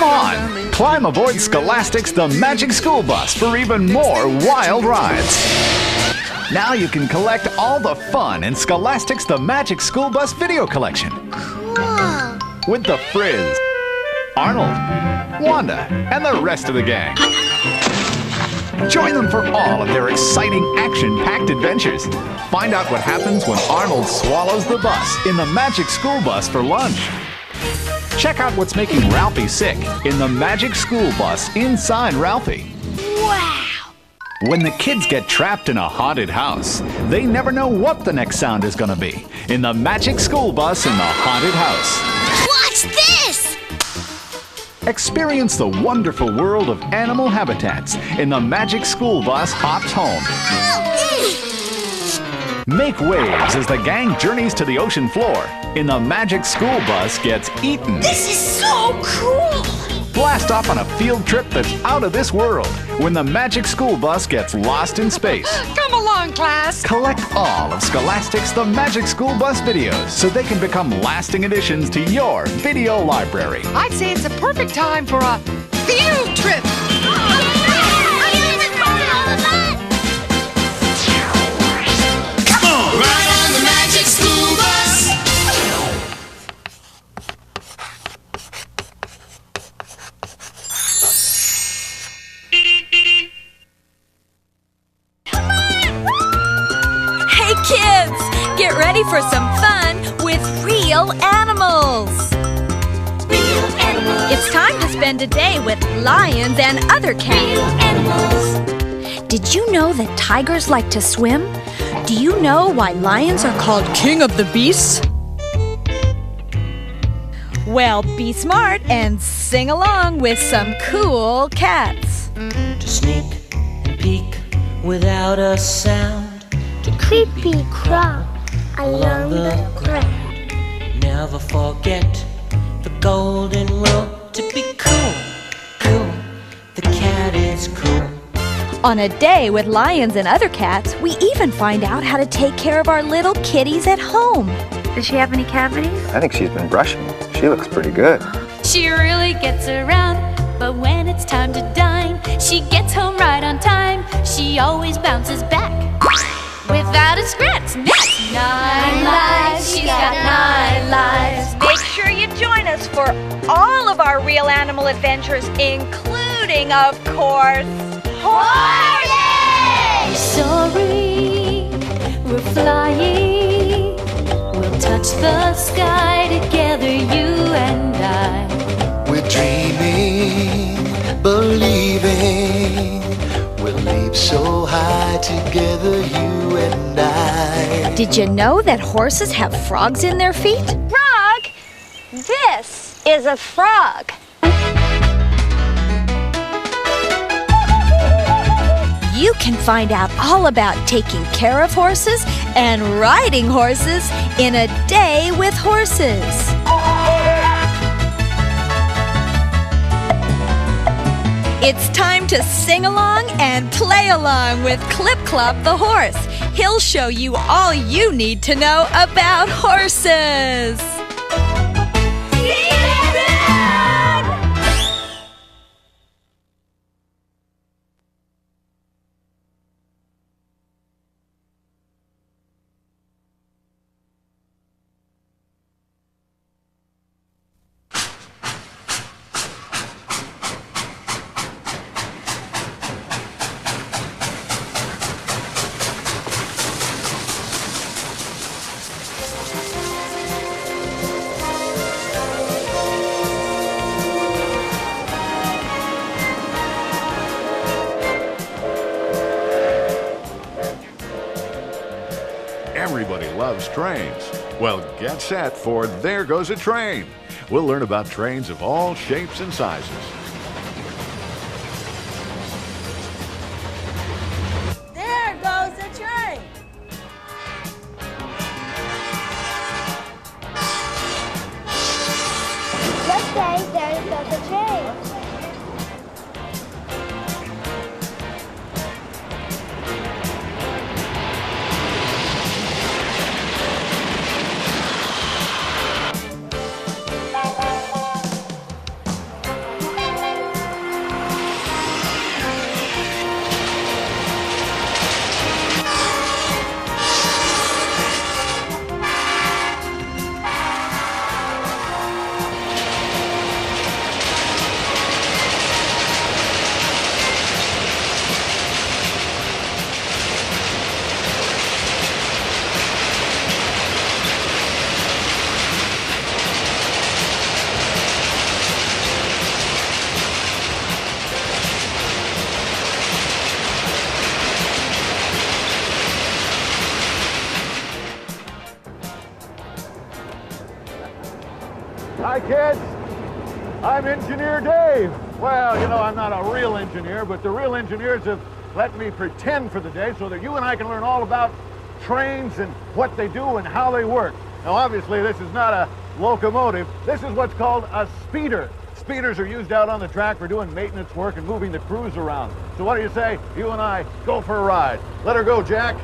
Come on, climb aboard Scholastic's The Magic School Bus for even more wild rides. Now you can collect all the fun in Scholastic's The Magic School Bus video collection. Cool. With the Frizz, Arnold, Wanda, and the rest of the gang. Join them for all of their exciting action-packed adventures. Find out what happens when Arnold swallows the bus in the Magic School Bus for lunch. Check out what's making Ralphie sick in the Magic School Bus inside Ralphie. Wow! When the kids get trapped in a haunted house, they never know what the next sound is going to be in the Magic School Bus in the haunted house. Watch this! Experience the wonderful world of animal habitats in the Magic School Bus Hops Home. Make waves as the gang journeys to the ocean floor in the Magic School Bus Gets Eaten. This is so cool! Blast off on a field trip that's out of this world when the Magic School Bus gets lost in space. Come along, class. Collect all of Scholastic's The Magic School Bus videos so they can become lasting additions to your video library. I'd say it's a perfect time for a field trip. Come on, ride on the Magic School Bus. Hey kids, get ready for some fun with real animals. Real animals. It's time to spend a day with lions and other cats. Real animals. Did you know that tigers like to swim? Do you know why lions are called king of the beasts? Well, be smart and sing along with some cool cats. To sneak and peek without a sound. To Creepy crawl along the ground. Never forget the golden rule. To be cool, cool, the cat is cool. On a day with lions and other cats, we even find out how to take care of our little kitties at home. Does she have any cavities? I think she's been brushing. She looks pretty good. She really gets around, but when it's time to dine, she gets home right on time. She always bounces back without a scratch. That's 9 lives. She's got 9 lives. Make sure you join us for all of our real animal adventures, including, of course, horses! Sorry, we're flying. We'll touch the sky together, you and I. We're dreaming, believing. We'll leap so high together, you and I. Did you know that horses have frogs in their feet? Frog? This is a frog. You can find out all about taking care of horses and riding horses in A Day with Horses. It's time to sing along and play along with Clip Clop the horse. He'll show you all you need to know about horses. Everybody loves trains. Well, get set for There Goes a Train. We'll learn about trains of all shapes and sizes. There goes the train. Let's say there goes the train. Hi, kids. I'm Engineer Dave. Well, you know, I'm not a real engineer, but the real engineers have let me pretend for the day so that you and I can learn all about trains and what they do and how they work. Now, obviously, this is not a locomotive. This is what's called a speeder. Speeders are used out on the track for doing maintenance work and moving the crews around. So what do you say? You and I go for a ride. Let her go, Jack.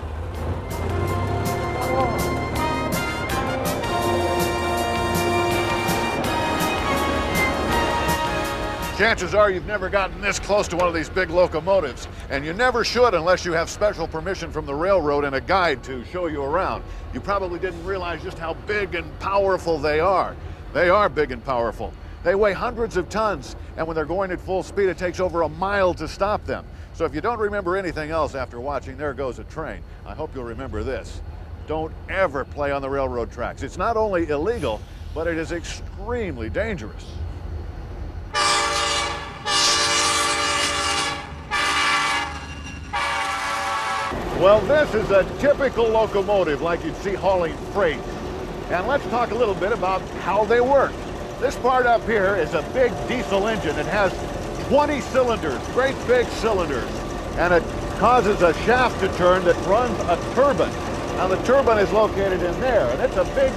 Chances are you've never gotten this close to one of these big locomotives, and you never should unless you have special permission from the railroad and a guide to show you around. You probably didn't realize just how big and powerful they are. They are big and powerful. They weigh hundreds of tons, and when they're going at full speed, it takes over a mile to stop them. So if you don't remember anything else after watching There Goes a Train, I hope you'll remember this. Don't ever play on the railroad tracks. It's not only illegal, but it is extremely dangerous. Well, this is a typical locomotive like you'd see hauling freight. And let's talk a little bit about how they work. This part up here is a big diesel engine. It has 20 cylinders, great big cylinders. And it causes a shaft to turn that runs a turbine. Now the turbine is located in there, and it's a big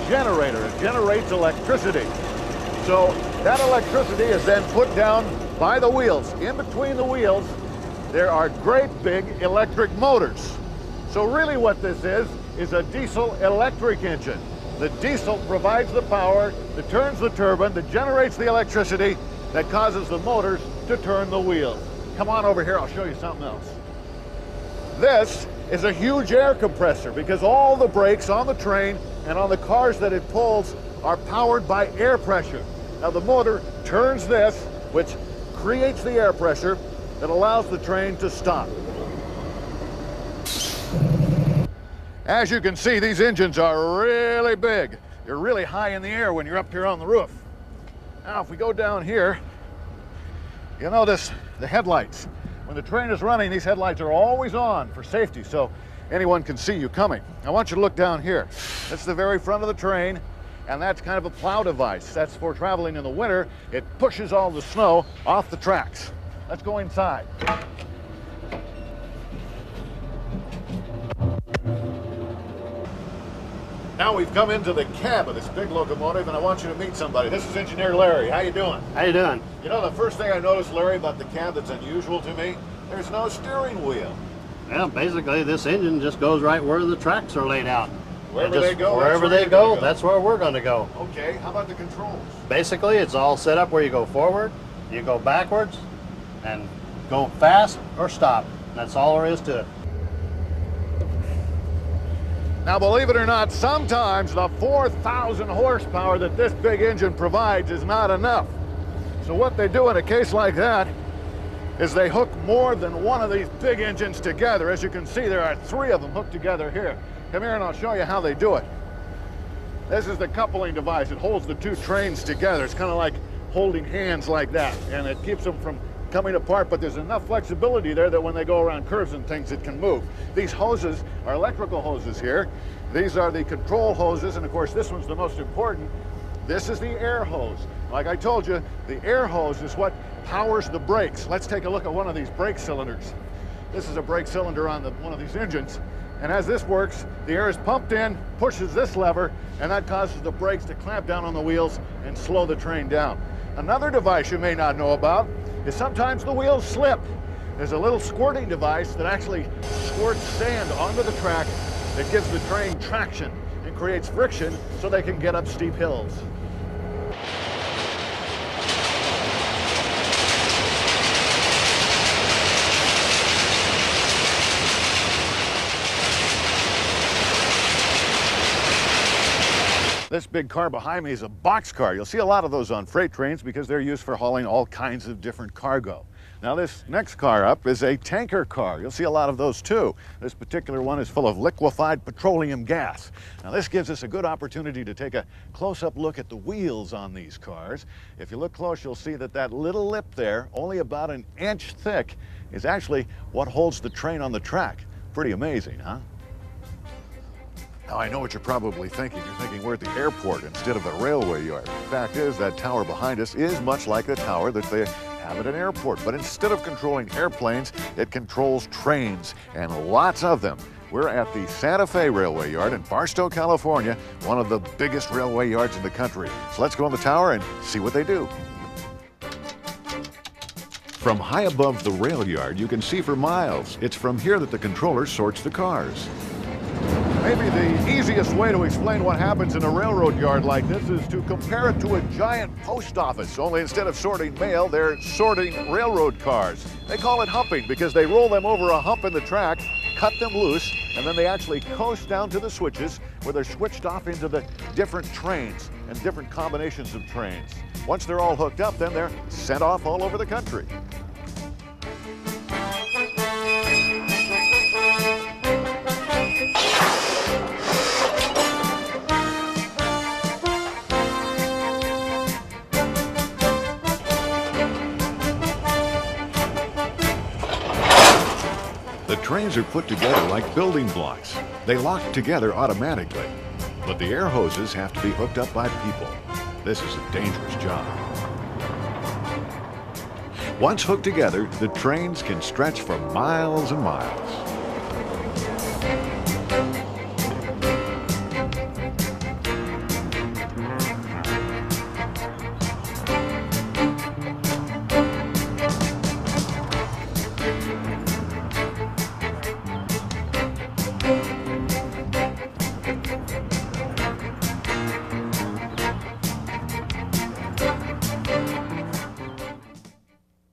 generator. It generates electricity. So that electricity is then put down by the wheels. In between the wheels, there are great big electric motors. So really what this is a diesel electric engine. The diesel provides the power that turns the turbine, that generates the electricity, that causes the motors to turn the wheels. Come on over here, I'll show you something else. This is a huge air compressor because all the brakes on the train and on the cars that it pulls are powered by air pressure. Now the motor turns this, which creates the air pressure that allows the train to stop. As you can see, these engines are really big. You're really high in the air when you're up here on the roof. Now, if we go down here, you'll notice the headlights. When the train is running, these headlights are always on for safety, so anyone can see you coming. I want you to look down here. That's the very front of the train, and that's kind of a plow device. That's for traveling in the winter. It pushes all the snow off the tracks. Let's go inside. Now we've come into the cab of this big locomotive, and I want you to meet somebody. This is Engineer Larry. How you doing? How you doing? You know, the first thing I noticed, Larry, about the cab that's unusual to me, there's no steering wheel. Well, basically, this engine just goes right where the tracks are laid out. Wherever they go, wherever they go, that's where we're going to go. Okay, how about the controls? Basically, it's all set up where you go forward, you go backwards, and go fast or stop. That's all there is to it. Now, believe it or not, sometimes the 4,000 horsepower that this big engine provides is not enough. So what they do in a case like that is they hook more than one of these big engines together. As you can see, there are 3 of them hooked together here. Come here and I'll show you how they do it. This is the coupling device. It holds the 2 trains together. It's kind of like holding hands like that, and it keeps them from coming apart, but there's enough flexibility there that when they go around curves and things, it can move. These hoses are electrical hoses here. These are the control hoses, and of course, this one's the most important. This is the air hose. Like I told you, the air hose is what powers the brakes. Let's take a look at one of these brake cylinders. This is a brake cylinder on one of these engines, and as this works, the air is pumped in, pushes this lever, and that causes the brakes to clamp down on the wheels and slow the train down. Another device you may not know about is sometimes the wheels slip. There's a little squirting device that actually squirts sand onto the track that gives the train traction and creates friction so they can get up steep hills. This big car behind me is a boxcar. You'll see a lot of those on freight trains because they're used for hauling all kinds of different cargo. Now this next car up is a tanker car. You'll see a lot of those too. This particular one is full of liquefied petroleum gas. Now this gives us a good opportunity to take a close-up look at the wheels on these cars. If you look close, you'll see that that little lip there, only about an inch thick, is actually what holds the train on the track. Pretty amazing, huh? Now, I know what you're probably thinking. You're thinking we're at the airport instead of the railway yard. The fact is, that tower behind us is much like the tower that they have at an airport. But instead of controlling airplanes, it controls trains, and lots of them. We're at the Santa Fe Railway Yard in Barstow, California, one of the biggest railway yards in the country. So let's go in the tower and see what they do. From high above the rail yard, you can see for miles. It's from here that the controller sorts the cars. Maybe the easiest way to explain what happens in a railroad yard like this is to compare it to a giant post office, only instead of sorting mail, they're sorting railroad cars. They call it humping because they roll them over a hump in the track, cut them loose, and then they actually coast down to the switches where they're switched off into the different trains and different combinations of trains. Once they're all hooked up, then they're sent off all over the country. The trains are put together like building blocks. They lock together automatically, but the air hoses have to be hooked up by people. This is a dangerous job. Once hooked together, the trains can stretch for miles and miles.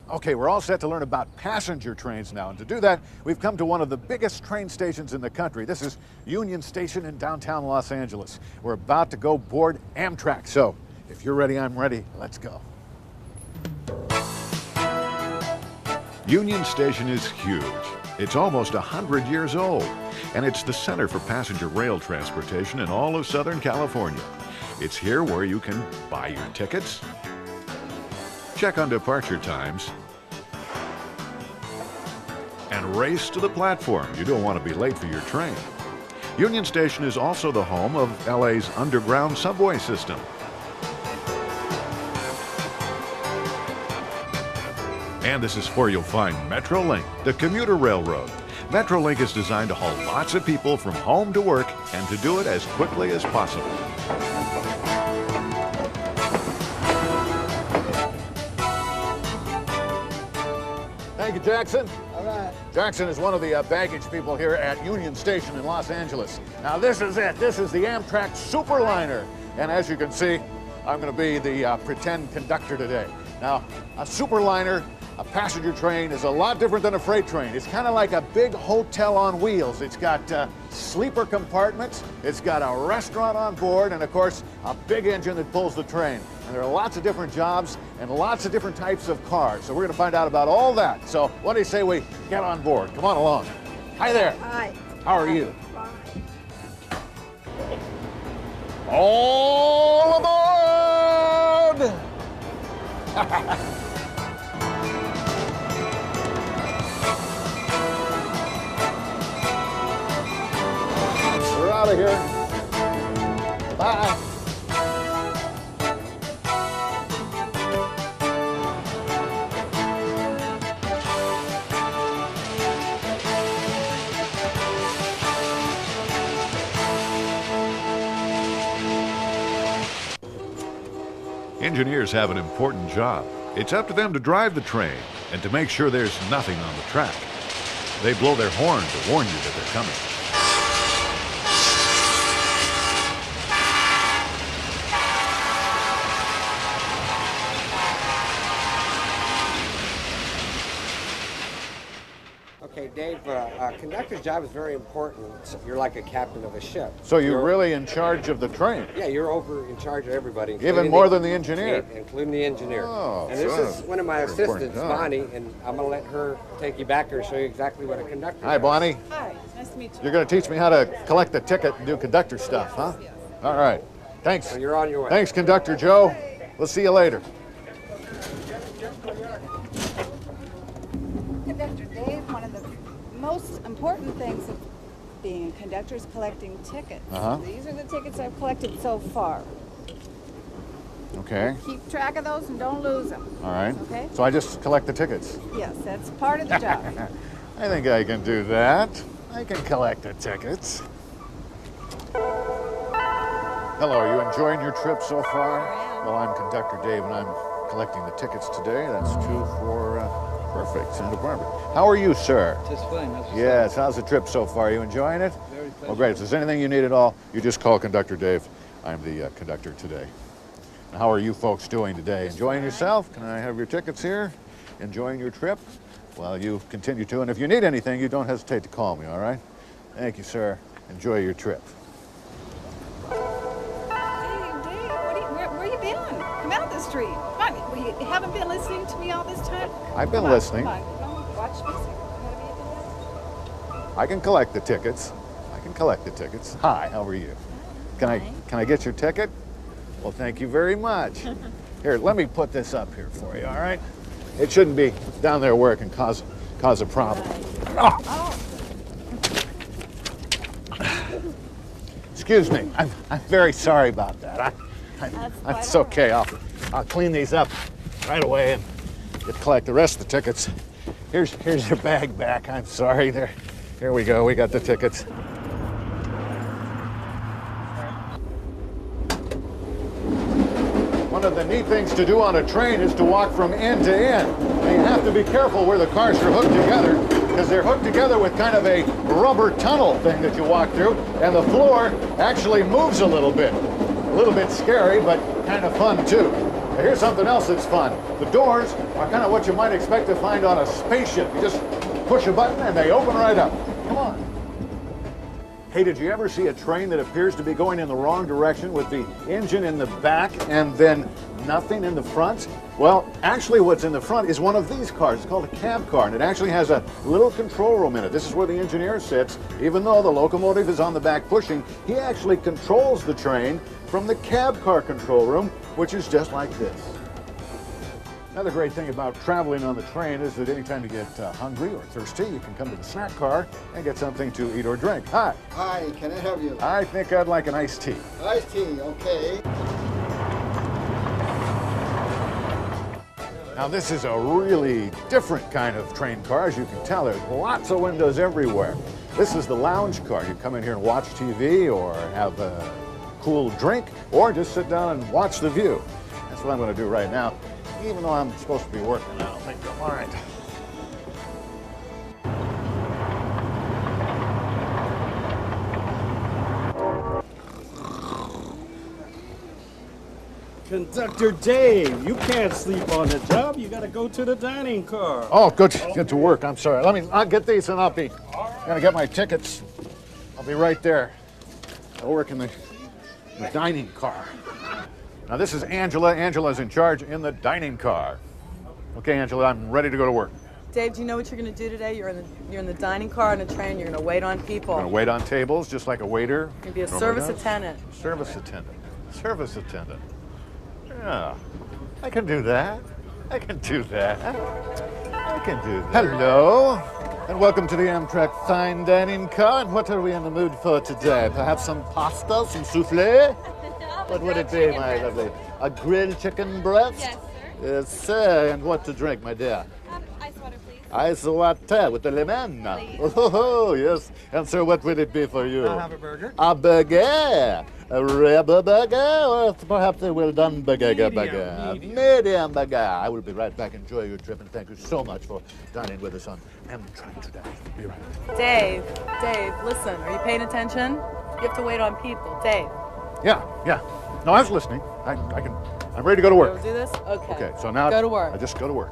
Okay, we're all set to learn about passenger trains now, and to do that, we've come to one of the biggest train stations in the country. This is Union Station in downtown Los Angeles. We're about to go board Amtrak, so if you're ready, I'm ready. Let's go. Union Station is huge. It's almost 100 years old, and it's the center for passenger rail transportation in all of Southern California. It's here where you can buy your tickets, check on departure times, and race to the platform. You don't want to be late for your train. Union Station is also the home of LA's underground subway system. And this is where you'll find Metrolink, the commuter railroad. Metrolink is designed to haul lots of people from home to work and to do it as quickly as possible. Thank you, Jackson. All right. Jackson is one of the baggage people here at Union Station in Los Angeles. Now this is it. This is the Amtrak Superliner. And as you can see, I'm going to be the pretend conductor today. Now, a Superliner, a passenger train, is a lot different than a freight train. It's kind of like a big hotel on wheels. It's got sleeper compartments, it's got a restaurant on board, and of course, a big engine that pulls the train. And there are lots of different jobs and lots of different types of cars. So we're going to find out about all that. So what do you say we get on board? Come on along. Hi there. Hi. How are you? Fine. All aboard! We're out of here. Bye. Engineers have an important job. It's up to them to drive the train and to make sure there's nothing on the track. They blow their horn to warn you that they're coming. Okay, Dave, a conductor's job is very important. You're like a captain of a ship. So you're really in charge of the train? Yeah, you're over in charge of everybody. Even more than the engineer? Including the engineer. Oh, and this is one of my assistants, Bonnie, and I'm going to let her take you back there and show you exactly what a conductor Hi, does. Bonnie. Hi, nice to meet you. You're going to teach me how to collect the ticket and do conductor stuff, huh? Yes. All right. Thanks. So you're on your way. Thanks, Conductor Joe. We'll see you later. Conductor Dave, one of the most important things being a conductor is collecting tickets. Uh-huh. These are the tickets I've collected so far. Okay. Keep track of those and don't lose them. All right. Okay. So I just collect the tickets. Yes, that's part of the job. I think I can do that. I can collect the tickets. Hello, are you enjoying your trip so far? Well, I'm Conductor Dave, and I'm collecting the tickets today. That's 2 for perfect, Santa Barbara. How are you, sir? Just fine. Yes, how's the trip so far? Are you enjoying it? Very pleasant. Well, great. If there's anything you need at all, you just call Conductor Dave. I'm the conductor today. And how are you folks doing today? Enjoying yourself? Can I have your tickets here? Enjoying your trip? Well, you continue to, and if you need anything, you don't hesitate to call me, all right? Thank you, sir. Enjoy your trip. Dave, where you been? Come out the street. Come on, you haven't been listening to me all this time? I've been Come on, listening. Come on, watch me. You gotta be I can collect the tickets. I can collect the tickets. Hi, how are you? Can I get your ticket? Well, thank you very much. Here, let me put this up here for you, all right? It shouldn't be down there where it can cause a problem. Oh. Excuse me. I'm very sorry about that. It's okay. I'll clean these up right away and collect the rest of the tickets. Here's your bag back. I'm sorry. Here we go. We got the tickets. One of the neat things to do on a train is to walk from end to end. Now you have to be careful where the cars are hooked together, because they're hooked together with kind of a rubber tunnel thing that you walk through, and the floor actually moves a little bit. A little bit scary, but kind of fun too. Now here's something else that's fun. The doors are kind of what you might expect to find on a spaceship. You just push a button and they open right up. Come on. Hey, did you ever see a train that appears to be going in the wrong direction with the engine in the back and then nothing in the front? Well, actually what's in the front is one of these cars. It's called a cab car, and it actually has a little control room in it. This is where the engineer sits. Even though the locomotive is on the back pushing, he actually controls the train from the cab car control room, which is just like this. Another great thing about traveling on the train is that anytime you get hungry or thirsty, you can come to the snack car and get something to eat or drink. Hi. Hi, can I help you? I think I'd like an iced tea. Iced tea, okay. Now this is a really different kind of train car. As you can tell, there's lots of windows everywhere. This is the lounge car. You come in here and watch TV or have a cool drink or just sit down and watch the view. That's what I'm going to do right now. Even though I'm supposed to be working, I don't think they'll mind. Conductor Dave, you can't sleep on the job. You gotta go to the dining car. Oh, good. Get to work. I'm sorry. I'll get these and I'll be gonna get my tickets. I'll be right there. I'll work in the dining car. Now this is Angela. Angela's in charge in the dining car. Okay, Angela, I'm ready to go to work. Dave, do you know what you're going to do today? You're in the dining car on a train. You're going to wait on people. I'm going to wait on tables just like a waiter. You're going to be a service attendant. Service attendant. Service attendant. Yeah, I can do that. I can do that. I can do that. Hello, and welcome to the Amtrak fine dining car. And what are we in the mood for today? Perhaps some pasta, some souffle? What would it be, my lovely? A grilled chicken breast? Yes, sir. Yes, sir. And what to drink, my dear? Ice water, please. Ice water with the lemon. Please. Oh, yes. And sir, what would it be for you? I'll have a burger. A burger? A rubber burger or perhaps a well-done burger? Medium burger. I will be right back. Enjoy your trip, and thank you so much for dining with us on Amtrak today. Be right back. Dave, listen. Are you paying attention? You have to wait on people. Dave. Yeah. No, I was listening. I'm ready to go to work. We'll do this? Okay. Okay, so now go to work. I just go to work.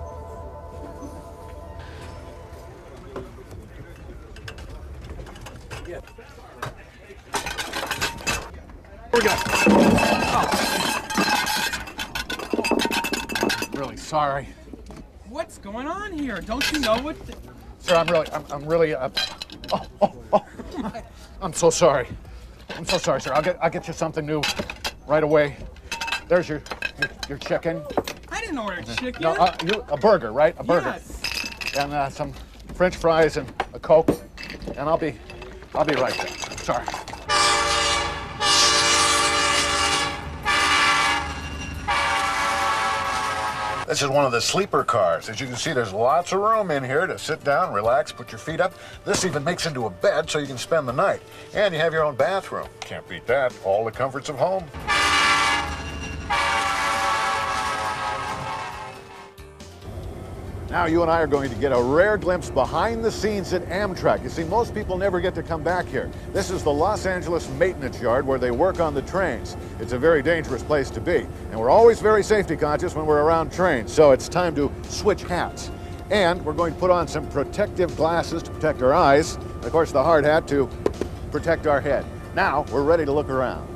Here we go. I'm really sorry. What's going on here? Don't you know what? Sir, I'm really I'm so sorry. I'm so sorry, sir. I'll get you something new right away. There's your chicken. I didn't order chicken. No, a burger, right? A burger. Yes. And some French fries and a Coke. And I'll be I'll be right back. Sorry. This is one of the sleeper cars. As you can see, there's lots of room in here to sit down, relax, put your feet up. This even makes into a bed so you can spend the night. And you have your own bathroom. Can't beat that. All the comforts of home. Now you and I are going to get a rare glimpse behind the scenes at Amtrak. You see, most people never get to come back here. This is the Los Angeles maintenance yard where they work on the trains. It's a very dangerous place to be. And we're always very safety conscious when we're around trains. So it's time to switch hats. And we're going to put on some protective glasses to protect our eyes. And of course, the hard hat to protect our head. Now we're ready to look around.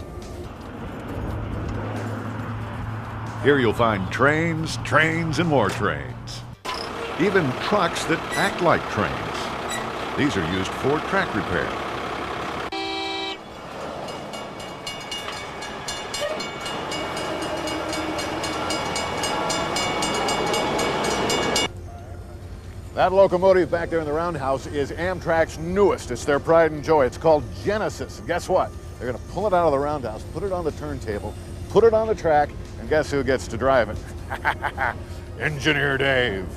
Here you'll find trains, trains, and more trains. Even trucks that act like trains. These are used for track repair. That locomotive back there in the roundhouse is Amtrak's newest. It's their pride and joy. It's called Genesis. And guess what? They're going to pull it out of the roundhouse, put it on the turntable, put it on the track, and guess who gets to drive it? Engineer Dave.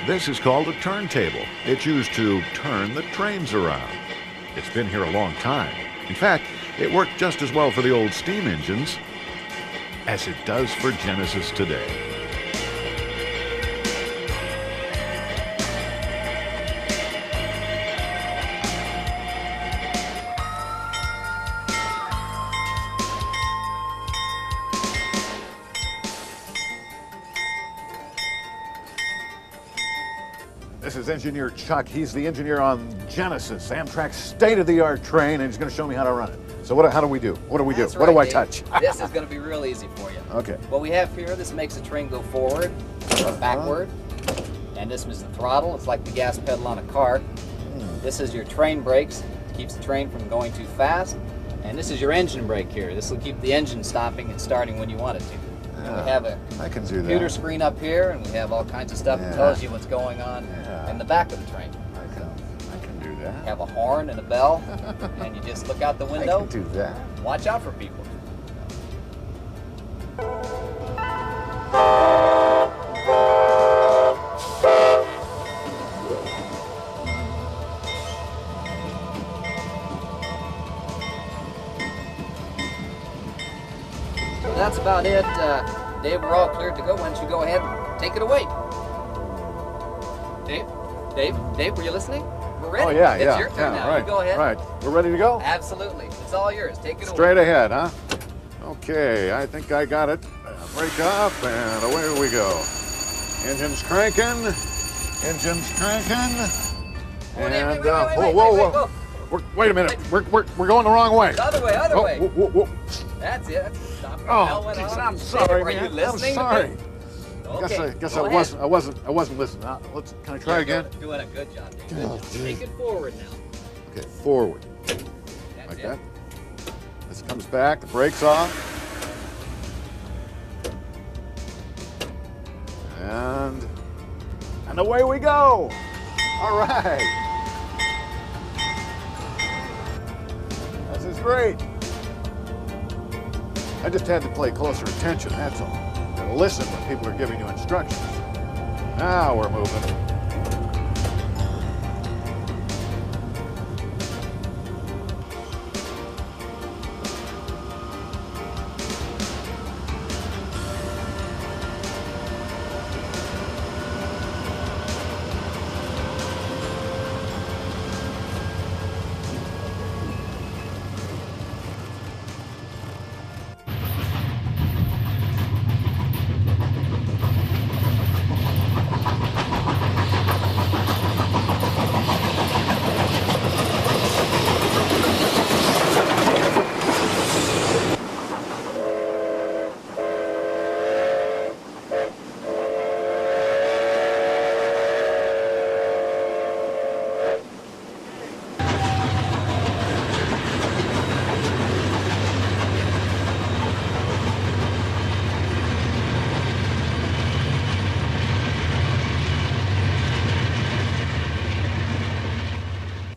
This is called a turntable. It's used to turn the trains around. It's been here a long time. In fact, it worked just as well for the old steam engines as it does for Genesis today. This is Engineer Chuck. He's the engineer on Genesis, Amtrak's state-of-the-art train, and he's going to show me how to run it. So how do we do? What do we do? That's What right, do I Dave. touch? This is going to be real easy for you. Okay. What we have here, this makes the train go forward or backward. And this is the throttle. It's like the gas pedal on a car. This is your train brakes. Keeps the train from going too fast. And this is your engine brake here. This will keep the engine stopping and starting when you want it to. And we have a I can do computer that. screen up here, and we have all kinds of stuff that tells you what's going on in the back of the train. I can do that. Have a horn and a bell, and you just look out the window. I can do that. Watch out for people. So that's about it. Dave, we're all cleared to go. Why don't you go ahead and take it away? Dave, were you listening? We're ready. Oh, yeah, It's yeah. your turn now. Right, You go ahead. Right. We're ready to go? Absolutely. It's all yours. Take it away. Straight ahead, huh? Okay, I think I got it. Brake off, and away we go. Engine's cranking. Engine's cranking. And, whoa. Wait a minute. We're going the wrong way. The other way, other way. Whoa. That's it. Stop. Oh, geez, I'm sorry, Are you man. listening? I'm sorry. Okay. Guess go I ahead. wasn't listening. Can I try again? Doing a good job, Dave. Good job. Take it forward now. Okay, forward. That's Like it. that. This comes back, the brakes off. And away we go. All right. This is great. I just had to pay closer attention, that's all. And listen when people are giving you instructions. Now we're moving.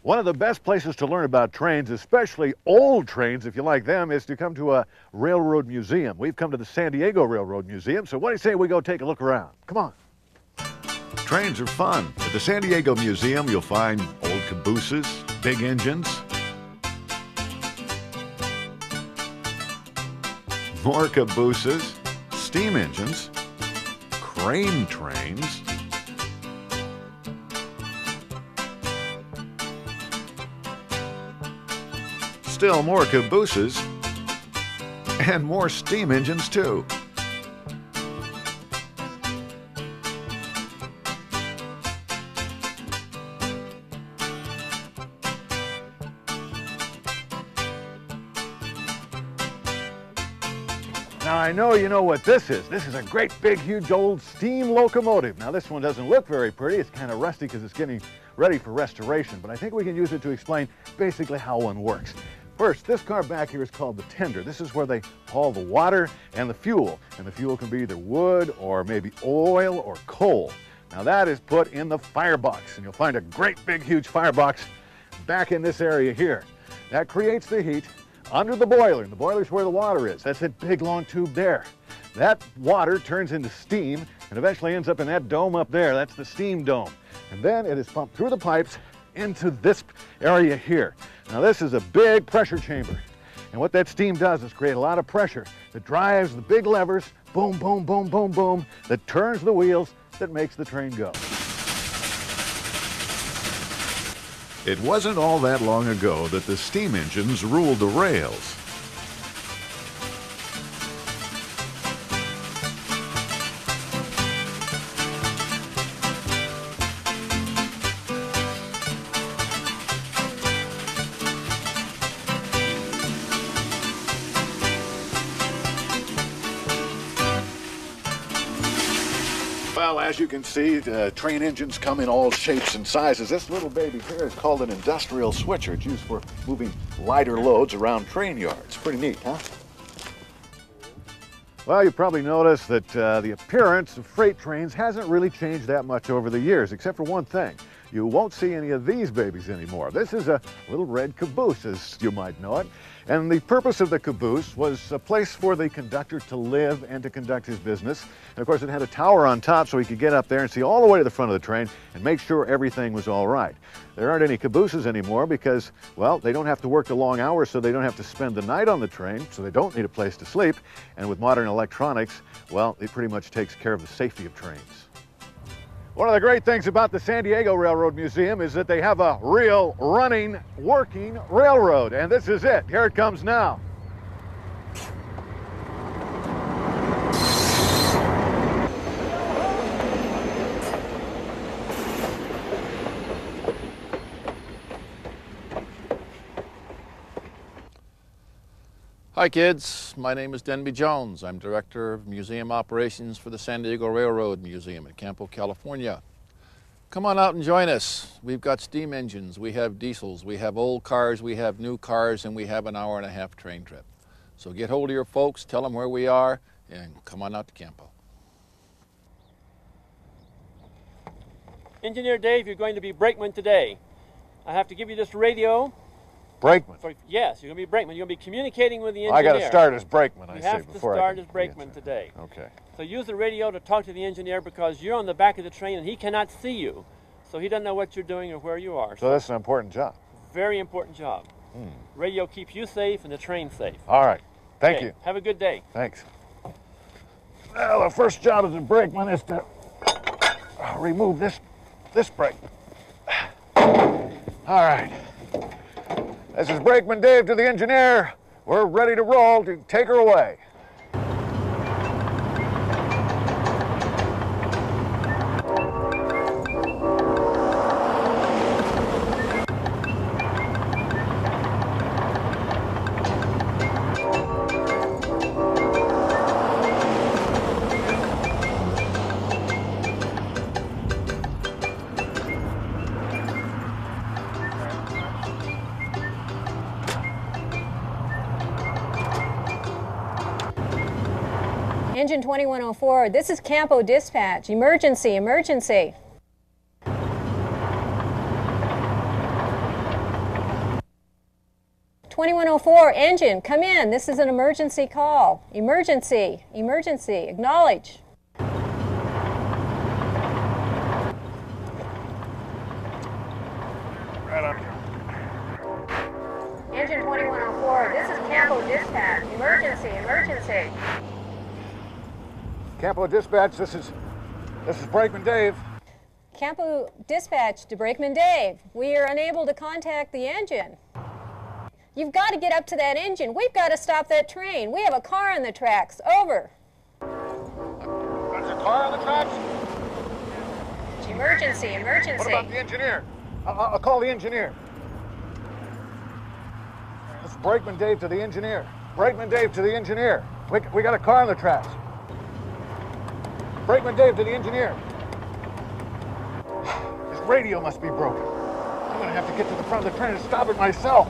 One of the best places to learn about trains, especially old trains, if you like them, is to come to a railroad museum. We've come to the San Diego Railroad Museum, so what do you say we go take a look around? Come on. Trains are fun. At the San Diego Museum, you'll find old cabooses, big engines, more cabooses, steam engines, crane trains, still more cabooses, and more steam engines too. Now, I know you know what this is. This is a great, big, huge, old steam locomotive. Now, this one doesn't look very pretty. It's kind of rusty because it's getting ready for restoration, but I think we can use it to explain basically how one works. First, this car back here is called the tender. This is where they haul the water and the fuel can be either wood or maybe oil or coal. Now, that is put in the firebox, and you'll find a great, big, huge firebox back in this area here. That creates the heat under the boiler, and the boiler's where the water is. That's that big long tube there. That water turns into steam and eventually ends up in that dome up there. That's the steam dome. And then it is pumped through the pipes into this area here. Now this is a big pressure chamber. And what that steam does is create a lot of pressure that drives the big levers, boom, boom, boom, boom, boom, that turns the wheels that makes the train go. It wasn't all that long ago that the steam engines ruled the rails. Well, as you can see, the train engines come in all shapes and sizes. This little baby here is called an industrial switcher. It's used for moving lighter loads around train yards. Pretty neat, huh? Well, you probably noticed that the appearance of freight trains hasn't really changed that much over the years, except for one thing. You won't see any of these babies anymore. This is a little red caboose, as you might know it. And the purpose of the caboose was a place for the conductor to live and to conduct his business. And of course, it had a tower on top so he could get up there and see all the way to the front of the train and make sure everything was all right. There aren't any cabooses anymore because, well, they don't have to work the long hours, so they don't have to spend the night on the train, so they don't need a place to sleep. And with modern electronics, well, it pretty much takes care of the safety of trains. One of the great things about the San Diego Railroad Museum is that they have a real, running, working railroad. And this is it. Here it comes now. Hi kids, my name is Denby Jones. I'm Director of Museum Operations for the San Diego Railroad Museum in Campo, California. Come on out and join us. We've got steam engines, we have diesels, we have old cars, we have new cars, and we have an hour-and-a-half train trip. So get hold of your folks, tell them where we are, and come on out to Campo. Engineer Dave, you're going to be brakeman today. I have to give you this radio. Brakeman? Yes, you're going to be brakeman. You're going to be communicating with the engineer. I got to start as brakeman, I you say, have to before start as brakeman today. Okay. So use the radio to talk to the engineer because you're on the back of the train and he cannot see you. So he doesn't know what you're doing or where you are. So that's an important job. Very important job. Radio keeps you safe and the train safe. All right. Thank you. Have a good day. Thanks. Well, the first job as a brakeman is to remove this brake. All right. This is Brakeman Dave to the engineer. We're ready to roll. To take her away. Engine 2104, this is Campo Dispatch. Emergency, emergency. 2104, engine, come in. This is an emergency call. Emergency, emergency, acknowledge. Right up. Engine 2104, this is Campo Dispatch. Emergency, emergency. Campo Dispatch, this is Brakeman Dave. Campo Dispatch to Brakeman Dave. We are unable to contact the engine. You've got to get up to that engine. We've got to stop that train. We have a car on the tracks. Over. There's a car on the tracks? Emergency, emergency. What about the engineer? I'll call the engineer. This is Brakeman Dave to the engineer. Brakeman Dave to the engineer. We got a car on the tracks. Brakeman Dave to the engineer. His radio must be broken. I'm gonna have to get to the front of the train and stop it myself.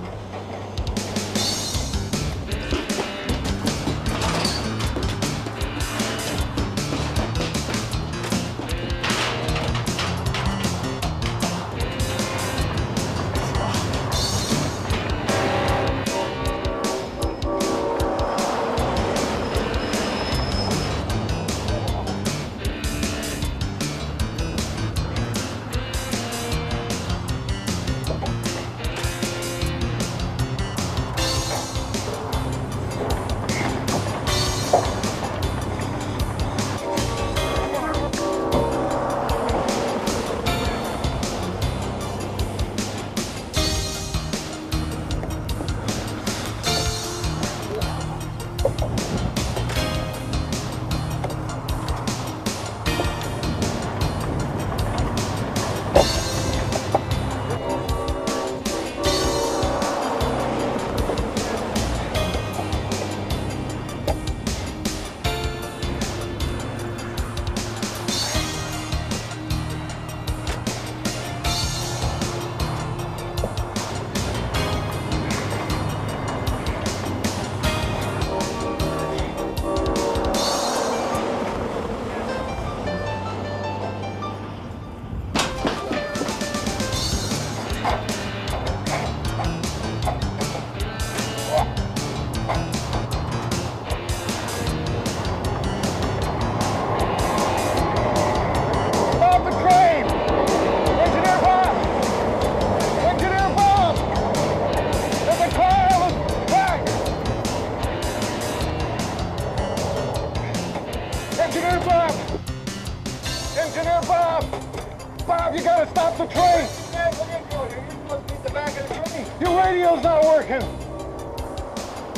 Bob, you gotta stop the train! You're supposed to be at the back of the train. Your radio's not working!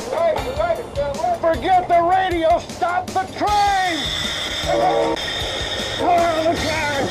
You're right, it's not working. Forget the radio, stop the train! Come on the train!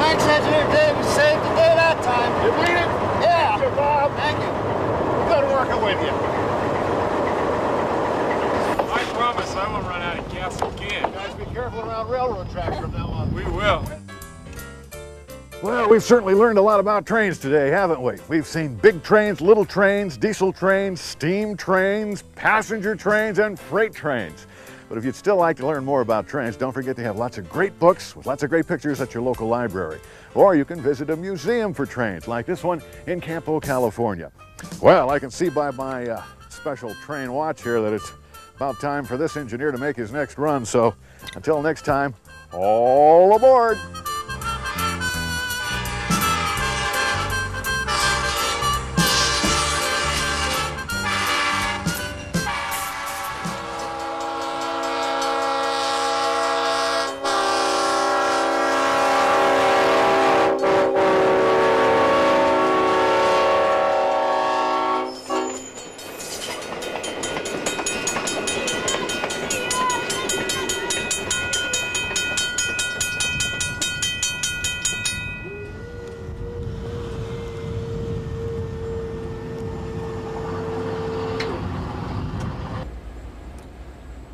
Thanks, Engineer Dave. You saved the day that time. You beat it? Yeah. Sure, Bob. Thank you. Good working with you. I promise I won't run out of gas again. Guys, be careful around railroad tracks from now on. We will. Well, we've certainly learned a lot about trains today, haven't we? We've seen big trains, little trains, diesel trains, steam trains, passenger trains, and freight trains. But if you'd still like to learn more about trains, don't forget they have lots of great books with lots of great pictures at your local library. Or you can visit a museum for trains, like this one in Campo, California. Well, I can see by my special train watch here that it's about time for this engineer to make his next run. So until next time, all aboard!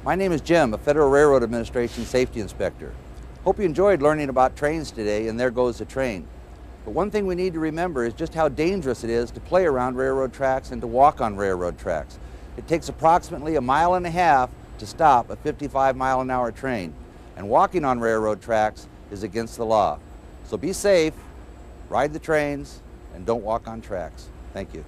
My name is Jim, a Federal Railroad Administration Safety Inspector. Hope you enjoyed learning about trains today, and there goes the train. But one thing we need to remember is just how dangerous it is to play around railroad tracks and to walk on railroad tracks. It takes approximately 1.5 miles to stop a 55-mile-an-hour train, and walking on railroad tracks is against the law. So be safe, ride the trains, and don't walk on tracks. Thank you.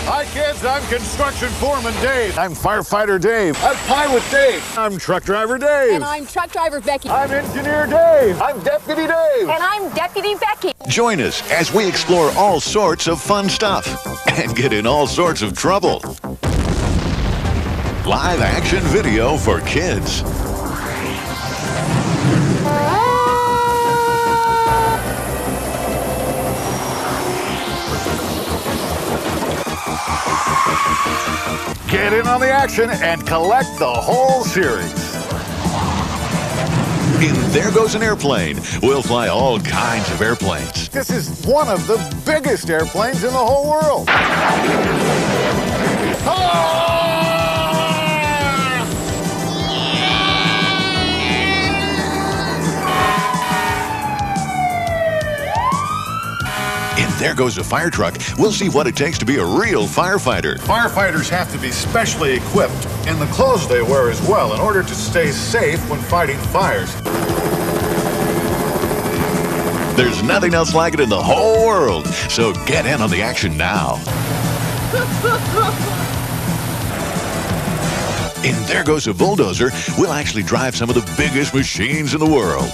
Hi kids, I'm Construction Foreman Dave. I'm Firefighter Dave. I'm Pilot Dave. I'm Truck Driver Dave. And I'm Truck Driver Becky. I'm Engineer Dave. I'm Deputy Dave. And I'm Deputy Becky. Join us as we explore all sorts of fun stuff and get in all sorts of trouble. Live action video for kids. Get in on the action and collect the whole series. In There Goes an Airplane, we'll fly all kinds of airplanes. This is one of the biggest airplanes in the whole world. There Goes a Fire Truck, we'll see what it takes to be a real firefighter. Firefighters have to be specially equipped in the clothes they wear as well in order to stay safe when fighting fires. There's nothing else like it in the whole world, so get in on the action now. In There Goes a Bulldozer, we'll actually drive some of the biggest machines in the world.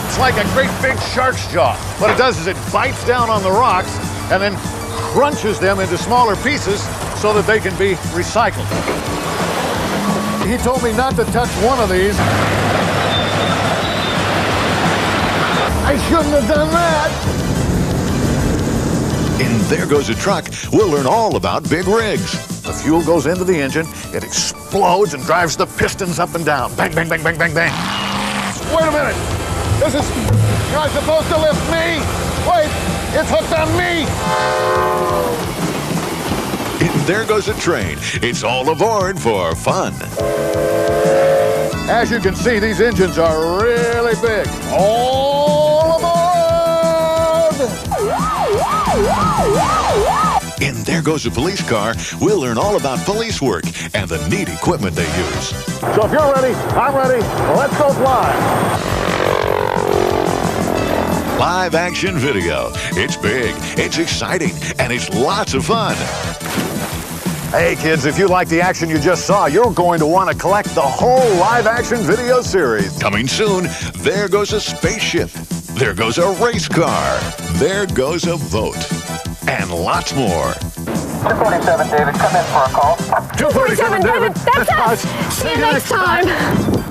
It's like a great big shark's jaw. What it does is it bites down on the rocks and then crunches them into smaller pieces so that they can be recycled. He told me not to touch one of these. I shouldn't have done that. In There Goes a Truck, we'll learn all about big rigs. The fuel goes into the engine, it explodes and drives the pistons up and down. Bang, bang, bang, bang, bang, bang. Wait a minute. You're supposed to lift me. Wait, it's hooked on me. In There Goes a Train, it's all aboard for fun. As you can see, these engines are really big. All aboard! In There Goes a Police Car, we'll learn all about police work and the neat equipment they use. So if you're ready, I'm ready. Let's go fly. Live action video. It's big, it's exciting, and it's lots of fun. Hey kids, if you like the action you just saw, you're going to want to collect the whole live action video series. Coming soon, There Goes a Spaceship. There Goes a Race Car. There Goes a Boat. And lots more. 247, David, come in for a call. 247, David, that's us. See you next time.